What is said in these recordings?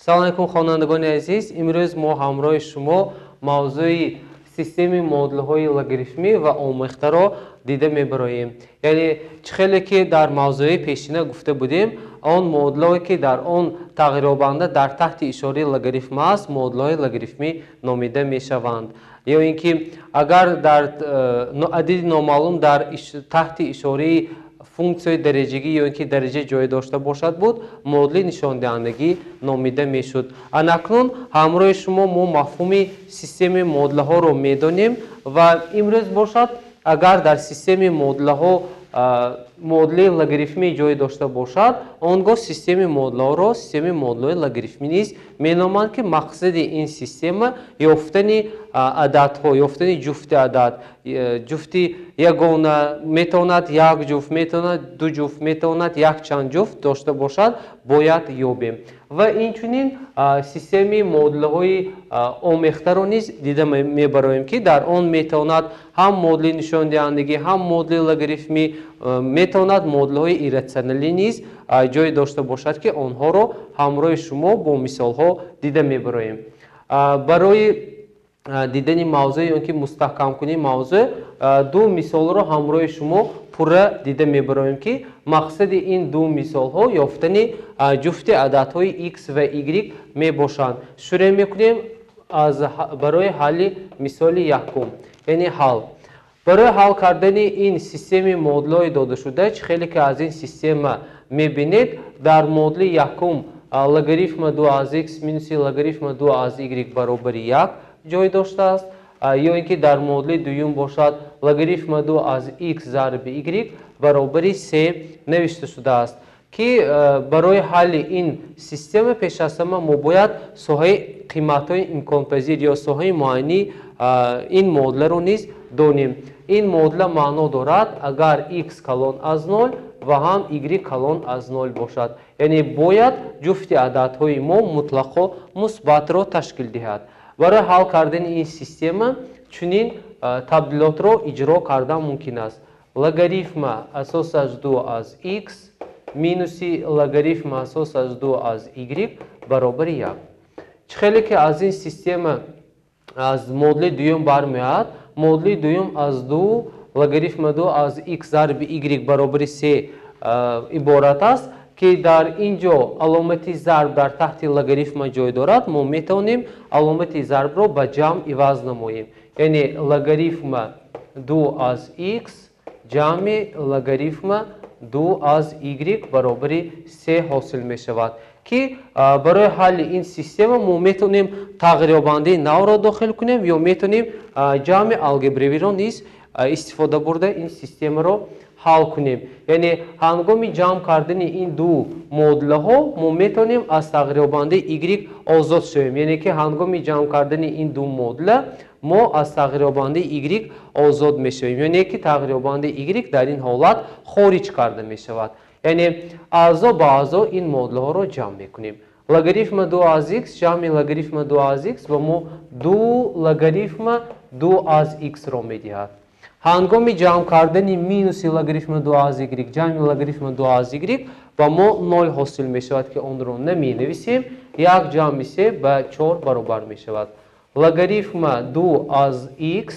سلام علیکم خوانندگان عزیز. امروز ما همراه شما موضوع سیستم مدل‌های لگاریتمی و آموخته را دیده می‌بریم. یعنی خیلی که در موضوع پیشینه گفته بودیم آن مدل‌هایی که در آن تغییرابنده در تحت اشاره لگاریتم است مدل‌های لگاریتمی نامیده می‌شوند. یا اینکه اگر در عدد نامعلوم در تحت اشاره فунکسیون درجگی یا اینکه درجه جای داشته باشد بود مدل نشان دهندگی نامیده میشد. اکنون همراه شما ما مفهوم سیستم مدل ها رو میدانیم و امروز باشد اگر در سیستم مدل ها مدل لگاریتمی جای داشته باشد آنگاه سیستم مدل ها را سیستم مدل لگاریتمی نیز مینامند که مقصد این سیستم یافتن عدد ها یافتن جفت عدد جفت یگانه میتواند یک جفت میتواند دو جفت میتواند یک چند جفت داشته باشد باید یابیم و اینچنین سیستم مدل های آمیخته را نیز دیده میبریم که در آن میتواند هم مدل نشان دهندگی هم مدل لگاریتمی میتواند مدل های ایراسیونالی نیز جای داشته باشد که آنها را همراه شما با مثال ها دیده میبریم. برای دیدن موضوع یا که مستحکم کنیم موضوع دو مثال را همراه شما پورا دیده میبریم که مقصد این دو مثال ها یافتن جفت عدد های x و y می باشند. شروع میکنیم از برای حل مثال یکم یعنی حل. برای حل کردن این سیستم مدل های داده شده خیلی که از این سیستم میبینید در مدل یکم لگاریتم 2 از x مینوس لگاریتم 2 از y برابر 1 جای داشته است یا اینکه در مدل دوم باشد لگاریتم 2 از x ضرب y برابر 3 نوشته شده است که برای حل این سیستم پیش از همه ما باید ساحه قیمت های امکان پذیر یا ساحه معینی این مدل رو نیز دانیم. این مدل معنا دارد اگر x کلان از 0 و هم y کلان از 0 باشد یعنی باید جفت عددهای ما مطلقا مثبت را تشکیل دهد. برای حل کردن این سیستم چنین تبدیلات را اجرا کردن ممکن است. لگاریتم اساس از 2 از x مینوس لگاریتم اساس از 2 از y برابر 1. خیلی که از این سیستم از مدل دوم برمیاد مدل دوم از 2 لگاریتم 2 از x ضرب y برابر 3 عبارت است که در اینجا علامت ضرب در تحت لگاریتم جای دارد ما میتونیم علامت ضرب را به جمع عوض نماییم یعنی لگاریتم 2 از x جمع لگاریتم 2 از y برابر 3 حاصل می شود که برای حل این سیستم ما میتونیم تغییرابنده نو را داخل کنیم یا میتونیم جمع الگبروی را نیز استفاده برده این سیستم را حل کنیم. یعنی هنگام جمع کردن این دو مدل ها ما میتونیم از تغییرابنده y آزاد شویم یعنی که هنگام جمع کردن این دو مدل ما از تغییرابنده y آزاد میشویم یعنی که تغییرابنده y در این حالت خارج کرده میشود یعنی اعضا با اعضا این مدل ها را جمع میکنیم. لگاریتم 2 از x جمع لگاریتم 2 از x و ما 2 لگاریتم 2 از x را میدهد. هنگام جمع کردن مینوس لگاریتم 2 از y جمع لگاریتم 2 از y و ما 0 حاصل می شود که آن را نمی نویسیم یک جمع 3 به 4 برابر می شود. لگاریتم 2 از x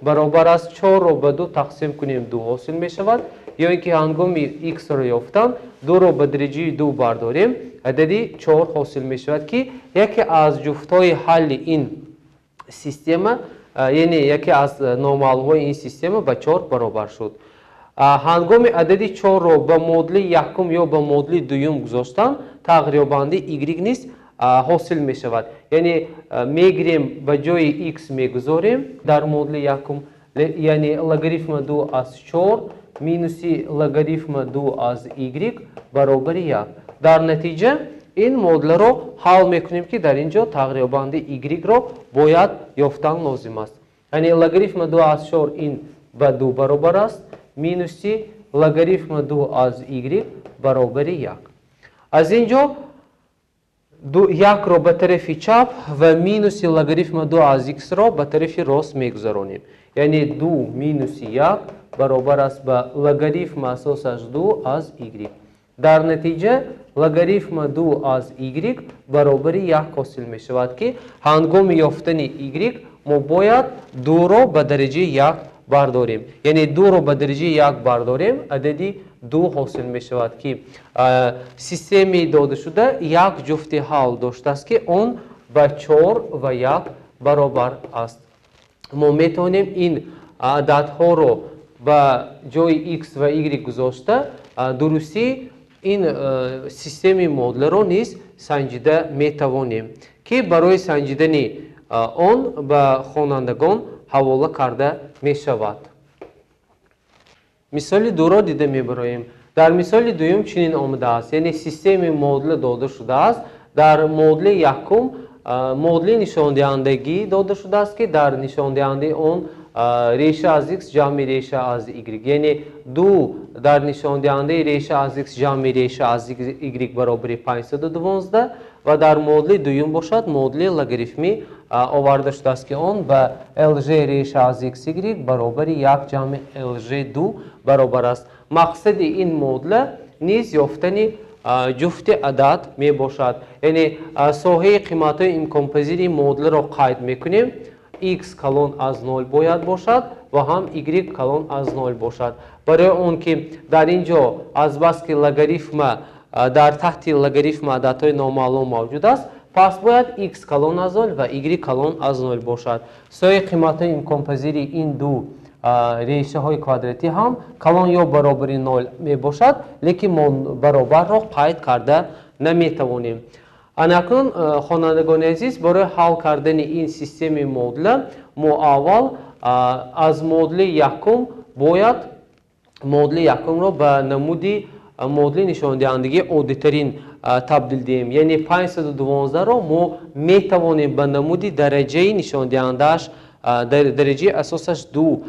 برابر است 4 را به 2 تقسیم کنیم 2 حاصل می شود یا اینکه هنگام x را یافتن 2 را به درجه 2 برداریم عددی 4 حاصل می شود که یکی از جفتهای حل این سیستم یعنی یکی از نامعلوم های این سیستم به 4 برابر شد. هنگام عدد 4 را به مدل یکم یا به مدل دوم گذاشتن تغییرابنده y نیز حاصل می شود یعنی میگیریم به جای x میگذاریم در مدل یکم یعنی لگاریتم 2 از 4 مینوس لگاریتم 2 از y برابر 1. در نتیجه این مدل را حل میکنیم که در اینجا تغییرابنده y را باید یافتن لازم است یعنی لگاریتم 2 از 4 این به 2 برابر است مینوس لگاریتم 2 از y برابر 1. از اینجا 1 را به طرف چپ و مینوس لگاریتم 2 از x را به طرف راست میگذارانیم یعنی 2 مینوس 1 برابر است به لگاریتم اساس از 2 از y. در نتیجه логарифм 2 аз y баробари 1 ҳосил мешавад ки ҳангоми ёфтани y мо бояд 2-ро ба дараҷаи 1 бардорем. Яъне 2-ро ба дараҷаи 1 бардорем, адади 2 ҳосил мешавад ки системаи додашуда як ҷуфти ҳал доштааст ки он ба 4 ва 1 баробар аст. мо метавонем ин ададҳоро ба ҷои x ва y гузошта дурустии ин системаи модуларо низ санҷида метавонем ки барои санҷидани он ба хонандагон ҳавола карда мешавад. Мисоли дуро дида мебароем. Дар мисоли дуюм чунин омадааст, яъне системаи модула дода шудааст. Дар модули якум модули нишондиҳандагӣ дода шудааст ки дар нишондиҳандаи он реша аз x ҷамъи реша аз y, яъне 2 дар нишондиҳандаи реша аз x ҷамъи реша аз y баробари 512 ва дар модули дуюм бошад модули логарифмӣ оварда шудааст ки он ба lj реша аз xy баробари 1 ҷамъи lj2 баробар аст. Мақсади ин модула низ ёфтани ҷуфти адад мебошад. Яъне соҳаи қиматҳои имконпазири модуларо қайд мекунем. x калон аз 0 бояд бошад ва ҳам y калон аз 0 бошад. Барои он ки дар ин ҷо азбаски логарифма дар таҳти логарифма ададҳои номаълум мавҷуд аст, пас бояд x калон аз 0 ва y калон аз 0 бошад. Соҳаи қиматҳои имконпазири ин ду решаҳои квадратӣ ҳам калон ё баробари 0 мебошад, лекин мо баробарро қайд карда наметавонем. Анакун хонандагони азиз, барои ҳал кардани ин системаи модула мо аввал аз модули якум бояд модули якумро ба намуди модули нишондиҳандагии оддитарин табдил диҳем. Яъне 512-ро мо метавонем ба намуди дараҷаи нишондиҳандааш дараҷаи асосаш 2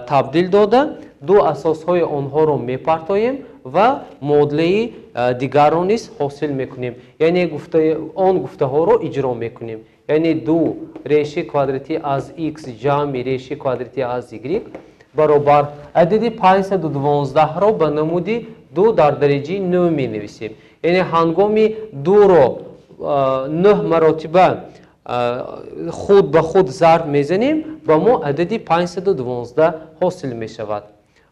табдил дода, ду асосҳои онҳоро мепартоем ва модулаи дигарро низ ҳосил мекунем. Яъне он гуфтаҳоро иҷро мекунем. Яъне 2 решаи квадратӣ аз x ҷамъи решаи квадратӣ аз y баробар адади 512-ро ба намуди 2 дар дараҷаи 9 менависем. Яъне ҳангоми 2-ро 9 маротиба худ ба худ зарб мезанем, ба мо адади 512 ҳосил мешавад.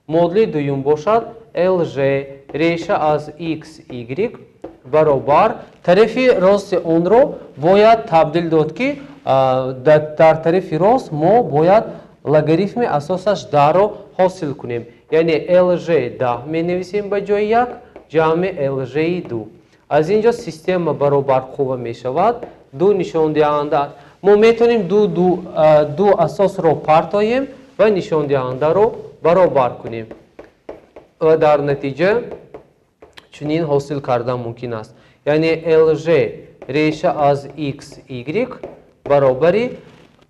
Модули дуюм бошад lj реша аз x y баробар тарафи рости онро бояд табдил дод ки дар тарафи рост мо бояд логарифми асосаш 10-ро ҳосил кунем. Яъне lj 10 менависем ба ҷои 1 ҷамъи lj 2. аз ин ҷо система баробар қува мешавад. ду нишондиҳанда мо метавонем ду асосро партоем ва нишондиҳандаро баробар кунем ва дар натиҷа чунин ҳосил кардан мумкин аст. Яъне lj реша аз x y баробари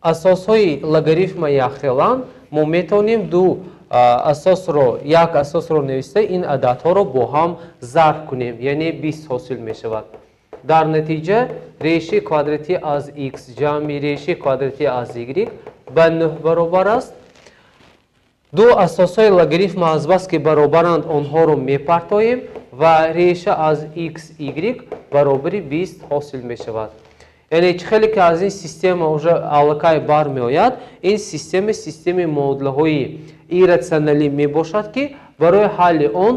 асосҳои логарифма яхелан мо метавонем як асосро нависта ин ададҳоро бо ҳам зарб кунем, яъне 20 ҳосил мешавад. дар натиҷа решаи квадратӣ аз x ҷамъи решаи квадратӣ аз y ба 9 баробар аст. ду асосҳои логарифма азбаст ки баробаранд онҳоро мепартоем ва реша аз x y баробари 20 ҳосил мешавад. Яъне чӣ хеле ки аз ин система уже аллакай бармеояд, ин системаи модулаҳои ирратсионалӣ мебошад ки барои ҳалли он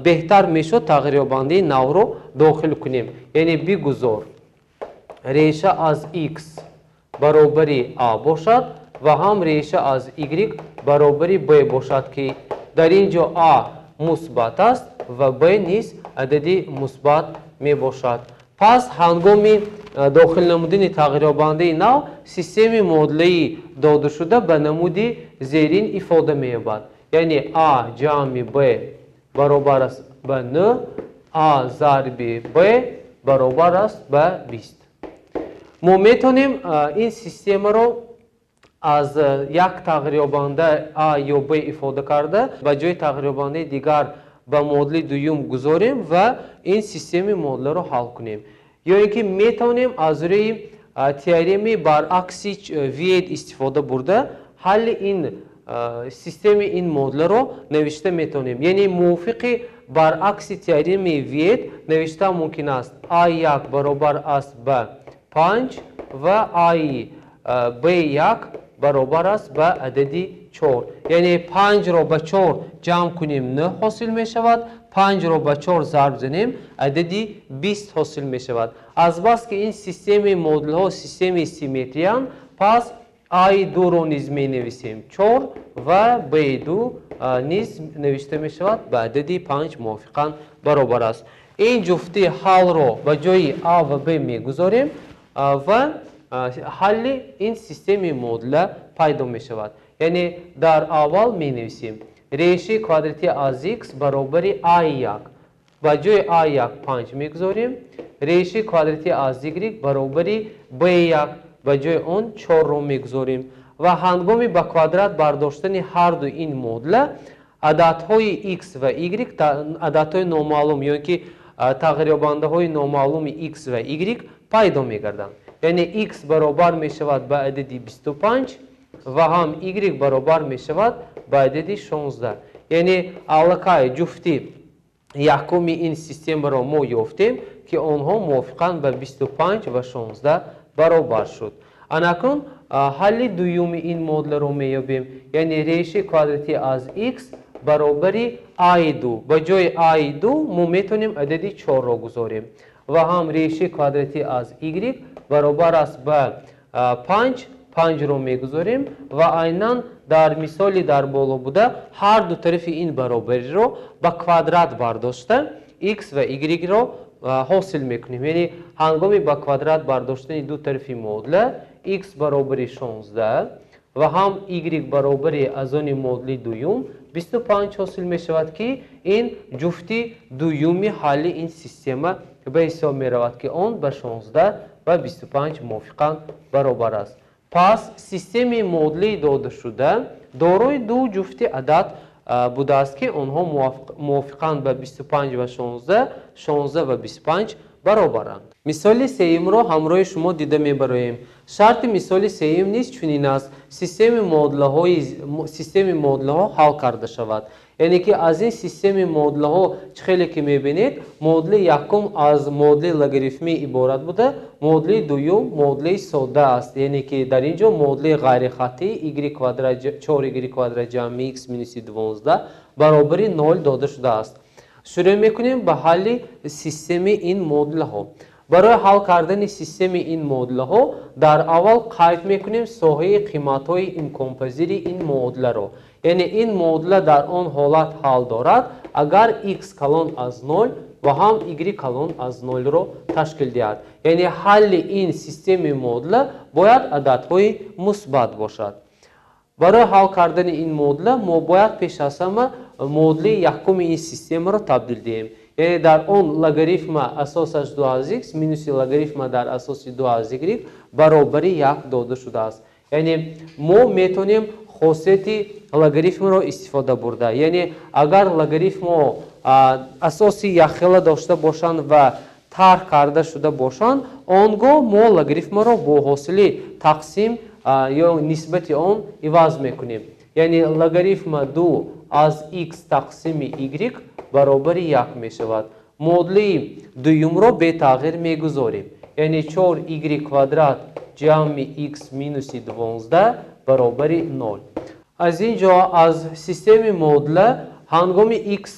беҳтар мешуд тағйирёбандии навро дохил кунем. Яъне бигузор реша аз x баробари a бошад ва ҳам реша аз y баробари b бошад ки дар ин ҷо a мусбат аст ва b низ адади мусбат мебошад. пас ҳангоми дохил намудани тағйирёбандаи нав системаи модулаи додашуда ба намуди зерин ифода меёбад. Яъне a ҷамъи b баробар аст ба 9, a зарби b баробар аст ба 20. мо метавонем ин системаро аз як тағйирёбанда a ё b ифода карда ба ҷои тағйирёбандаи дигар ба модули дуюм гузорем ва ин системаи модуларо ҳал кунем. ё ин ки метавонем аз рӯи теореми баръакси Вейд истифода бурда ҳалли ин системаи ин модуларо навишта метавонем. Яъне мувофиқи برعکس تئورم ویت نوشته ممکن است I1 برابر است به 5 و B1 برابر است به عددی 4. یعنی 5 را با 4 جمع کنیم 9 حاصل می شود. 5 را با 4 ضرب زنیم عددی 20 حاصل می شود. از بس که این سیستم مدل ها سیستم سیمتری هم، پس I2 رو نیز می نویسیم 4 و B2 نیز نوشته می شود به عددی 5 موافقاً برابر است. این جفتی حل رو به جای A و B می گذاریم و حل این سیستم مدل پیدا می شود. یعنی در اول می نویسیم ریشه کواdraتی از x برابر I1 به جای I1 5 می گذاریم. ریشه کواdraتی از y برابر B1 به جای اون 4 رو می گذاریم و هنگامی به کوادرات برداشتن هر دو این مدل عددهای x و y عددهای نامعلوم یا که تغییرابنده های نامعلوم x و y پیدا می گردند. یعنی x برابر می شود به عددی 25 و هم y برابر می شود به عددی 16. یعنی علاقه جفتی یکمی این سیستم را ما یافتیم که آنها موافقاً به 25 و 16 برابر شد. اکنون حل دوم این مدل رو میابیم. یعنی ریشه کواdraتی از x برابر I2 به جای I2 ما میتونیم عددی 4 رو گذاریم و هم ریشه کواdraتی از y برابر است به 5 رو میگذاریم و عیناً در مثالی در بالا بوده هر دو طرف این برابری رو با کوادرات برداشته x و y رو حاصل میکنیم. یعنی هنگامی با کوادرات برداشتن دو طرفی مدل x برابر 16 و هم y برابر از آن مدل دوم 25 حاصل می شود که این جفتی دومی حل این سیستم به حساب می رود که آن به 16 و 25 موافقاً برابر است. پس سیستم مدلی داده شده دارای دو جفتی عدد بوده است که آنها موافقاً به 25 و 16 و 25 برابرند. مثال سوم را همراه شما دیده میبریم. شرط مثال سوم نیز چنین است سیستم مدل ها حل کرده شود. یعنی که از این سیستم مدل ها خیلی که میبینید مدل یکم از مدل لگاریتمی عبارت بوده، مدل دوم مدل ساده است. یعنی که در اینجا مدل غیر خطی y کوادرات 4y کوادرات جمع x مینوس 12 برابر 0 داده شده است. شروع میکنیم به حل سیستم این مدل ها. برای حل کردن سیستم این مدل ها در اول قید میکنیم ساحه قیمت های امکانپذیر این مدل رو. یعنی این مدل در آن حالت حل دارد اگر x کلان از 0 و هم y کلان از 0 رو تشکیل دهد. یعنی حل این سیستم مدل باید عددهای مثبت باشد. برای حل کردن این مدل ما باید پیش از همه مدل یکم این سیستم را تبدیل دهیم. یعنی در اون لگاریتم اساسش 2 از x مینوس لگاریتم در اساس 2 از y برابر 1 داده شده است. یعنی ما میتونیم خاصیت لگاریتم را استفاده برده. یعنی اگر لگاریتم اساس یخیله داشته باشند و طرح کرده شده باشند آنگاه ما لگاریتم را با حاصل تقسیم یا نسبت آن عوض میکنیم. یعنی لگاریتم 2 از x تقسیم y برابر 1 می شود. مدل دوم را به تغییر می گذاریم. یعنی 4y کوادرات جمع x مینوس 12 برابر 0. از اینجا از سیستم مدل هنگامی x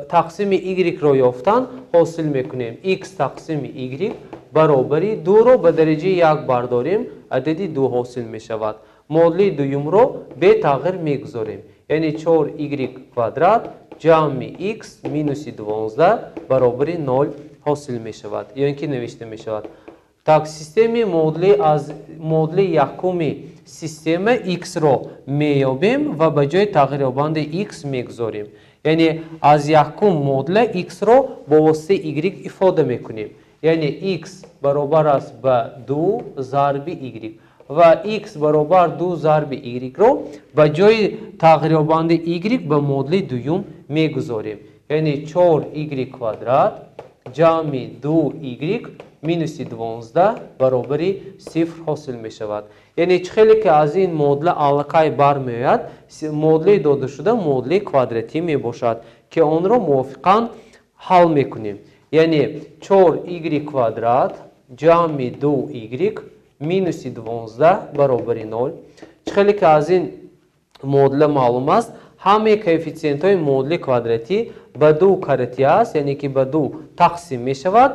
تقسیم y را یافتن حاصل میکنیم. x تقسیم y برابر 2 را به درجه 1 برداریم عددی 2 حاصل می شود. مدل دوم را به تغییر می گذاریم. یعنی 4y کوادرات جمع x مینوس 12 برابر 0 حاصل می شود یا اینکه نوشته می شود. так سیستم مدل از مدل یکمی سیستم x را میابیم و به جای تغییرابند x میگذاریم. یعنی از یکم مدل x را با واسطه y افاده میکنیم. یعنی x برابر است به 2 ضرب y و x برابر 2 ضرب y را به جای تغییرابند y به مدل دوم میگذاریم. یعنی 4y کوادرات جمع 2y مینوس 12 برابر 0 حاصل می شود. یعنی خیلی که از این معادله علاقه برمیآید، معادله داده شده معادله کوادراتی می باشد که آن را موافقاً حل می کنیم. یعنی 4y کوادرات جمع 2y مینوس 12 برابر 0. خیلی که از این معادله معلوم است، همه کوفیسینت های معادله کوادراتی به 2 کرتی است، یعنی که به 2 تقسیم می شود.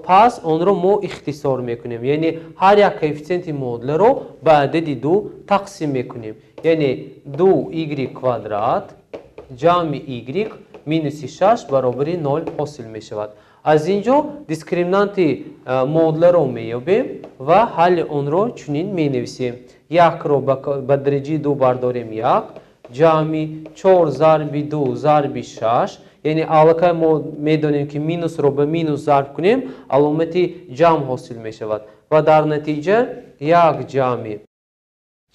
پس آن را ما اختصار می کنیم، یعنی هر یک کوفیسینت معادله را به عدد 2 تقسیم می کنیم. یعنی 2y کوادرات جمع y مینوس 6 برابر 0 حاصل می شود. از اینجا دیسکریمنانت معادله را می یابیم و حل آن را چنین می نویسیم. یک را به درجه 2 برداریم، یک جمع 4 ضرب 2 ضرب 6، یعنی علاقه ما میدانیم که مینوس رو به مینوس ضرب کنیم علامت جمع حاصل می شود و در نتیجه یک جمع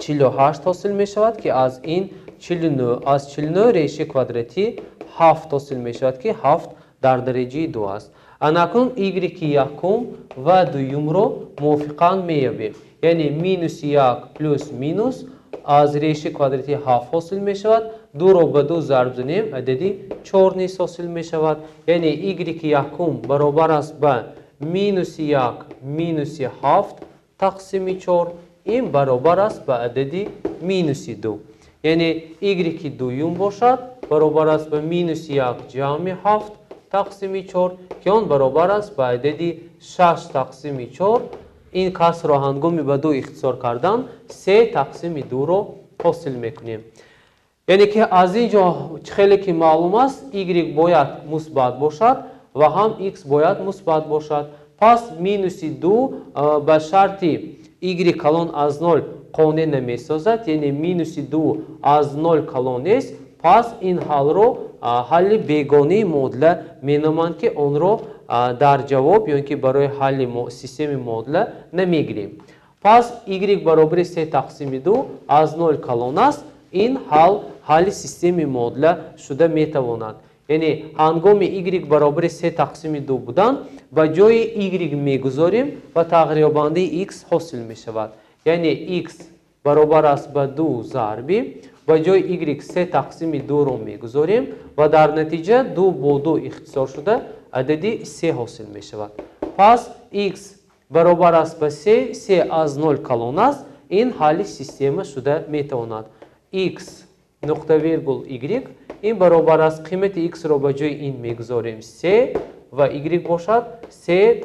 48 حاصل می شود که از این 49 ریشه کوادراتی 7 حاصل می شود که 7 در درجه 2 است. اناکنون y یکم و دوم رو موافقاً می یابیم، یعنی مینوس 1 پلوس مینوس از ریشه کوادراتی 7 حاصل می شود. 2 رو به 2 ضرب زنیم عددی 4 نیز حاصل می شود. یعنی y یکم برابر است به مینوس 1 مینوس 7 تقسیم 4. این برابر است به عددی مینوس 2. یعنی y دوم باشد برابر است به مینوس 1 جمع 7 تقسیم 4 که آن برابر است به عددی 6 تقسیم 4. این کسر را هنگامی به 2 اختصار کردن 3 تقسیم 2 رو حاصل میکنیم. یعنی که از اینجا خیلی که معلوم است y باید مثبت باشد و هم x باید مثبت باشد. پس مینوس 2 به شرط y کلان از 0 قانع نمی سازد، یعنی مینوس 2 از 0 کلان نیست. پس این حل رو حل بیگانه معادله می نامند که آن را در جواب یا که برای حل سیستم معادله نمی گیریم. پس y برابر 3 تقسیم 2 از 0 کلان است. این حل سیستم معادله شده می تواند. یعنی هنگامی y برابر 3 تقسیم 2 بودن به جای y می گذاریم و تغییر بنده x حاصل می شود. یعنی x برابر است به 2 ضربی به جای y 3 تقسیم 2 رو می گذاریم و در نتیجه 2 با 2 اختصار شده عددی 3 حاصل می شود. پس x برابر است به 3 از 0 کلان است. این حل سیستم شده می تواند. x نقطه ویرگول y این برابر است قیمت x رو به جای این می گذاریم 3 و y باشد 3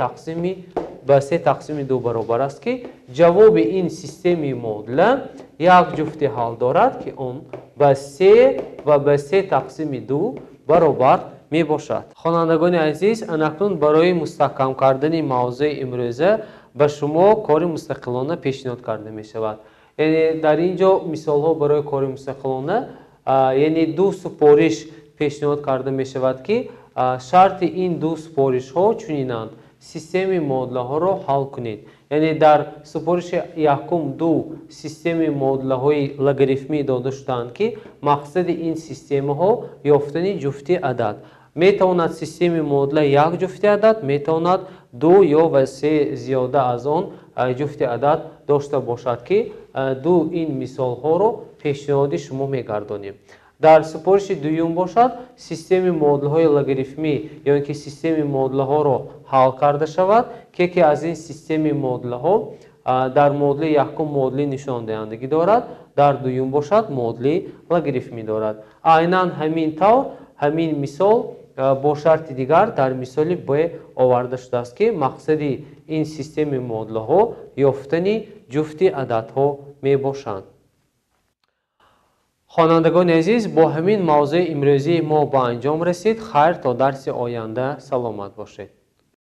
تقسیم 2 برابر است که جواب این سیستم معادله یک جفت حل دارد که اون به 3 و به 3 تقسیم 2 برابر می باشد. خوانندگان عزیز، اکنون برای مستحکم کردن موضوع امروزه به شما کار مستقلانه پیشنهاد کرده می شود. یعنی در اینجا مثال ها برای کار مستقلانه، یعنی 2 سپارش پیشنهاد کرده می شود که شرط این 2 سپارش ها چنینند: سیستم معادله ها را حل کنید. یعنی در سپارش یکم 2 سیستم معادله های لگاریتمی داده شدند که مقصد این سیستم ها یافتن جفتی عدد. می تواند سیستم معادله یک جفتی عدد، می تواند 2 یا و 3 زیاده از آن جفتی عدد داشته باشد که دو این مثال ها رو پیشنهاد شما می گردانیم. در سپارش دوم باشد سیستم معادله های لگاریتمی یا اینکه سیستم معادله ها را حل کرده شود که از این سیستم معادله ها در معادله یکم معادله نشان دهندگی دارد، در دوم باشد معادله لگاریتمی دارد. عیناً همین طور همین مثال با شرط دیگر در مثال ب آورده شده است که مقصد این سیستم معادله ها یافتن جفت عدد ها می باشند. خوانندگان عزیز، با همین موضوع امروزی ما به انجام رسید. خیر تا درس آینده. سلامت باشید.